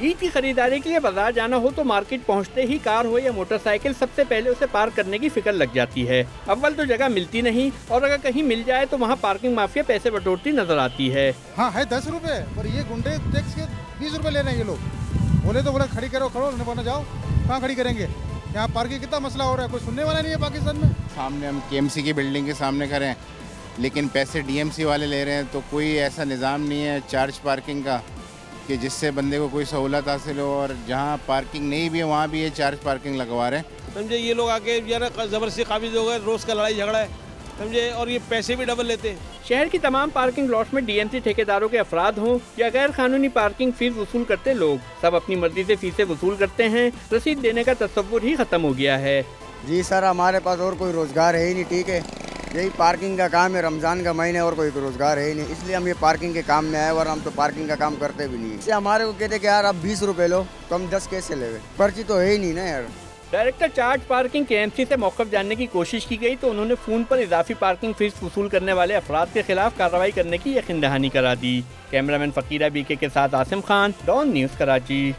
ईद की खरीदारी के लिए बाजार जाना हो तो मार्केट पहुंचते ही कार हो या मोटरसाइकिल सबसे पहले उसे पार्क करने की फिक्र लग जाती है। अव्वल तो जगह मिलती नहीं और अगर कहीं मिल जाए तो वहां पार्किंग माफिया पैसे बटोरती नजर आती है। हाँ है 10 रुपए, पर ये गुंडे टैक्स के 20 रुपए ले रहे हैं ये लोग। बोले तो बोला खड़ी करो, खड़ो ना जाओ, कहाँ खड़ी करेंगे? यहाँ पार्किंग कितना मसला हो रहा है, कोई सुनने वाला नहीं है पाकिस्तान में। सामने हम केएमसी की बिल्डिंग के सामने खड़े हैं, लेकिन पैसे डीएमसी वाले ले रहे हैं। तो कोई ऐसा निज़ाम नहीं है चार्ज पार्किंग का कि जिससे बंदे को कोई सहूलत हासिल हो, और जहाँ पार्किंग नहीं भी है वहाँ भी ये चार्ज पार्किंग लगवा रहे हैं। समझे ये लोग आके ज़बरदस्ती काबिज हो गए, रोज़ का लड़ाई झगड़ा है समझे, और ये पैसे भी डबल लेते हैं। शहर की तमाम पार्किंग लॉट्स में डीएमसी ठेकेदारों के अफराद हों या गैर कानूनी पार्किंग फीस वसूल करते लोग, सब अपनी मर्जी से फीसें वसूल करते हैं। रसीद देने का तस्वुर ही खत्म हो गया है। जी सर, हमारे पास और कोई रोजगार है ही नहीं, ठीक है, यही पार्किंग का काम है। रमजान का महीने और कोई रोजगार है ही नहीं, इसलिए हम ये पार्किंग के काम में आए, और हम तो पार्किंग का काम करते भी नहीं। इससे हमारे को कहते कि यार आप 20 रुपए लो, तो हम 10 कैसे ले? पर्ची तो है ही नहीं ना यार। डायरेक्टर चार्ज पार्किंग केएमसी से मौक़िफ़ जानने की कोशिश की गई तो उन्होंने फ़ोन पर इजाफी पार्किंग फीस वसूल करने वाले अफराद के खिलाफ कार्रवाई करने की यकीन दहानी करा दी। कैमरामैन फ़कीरा बीके के साथ आसिम खान, डॉन न्यूज़, कराची।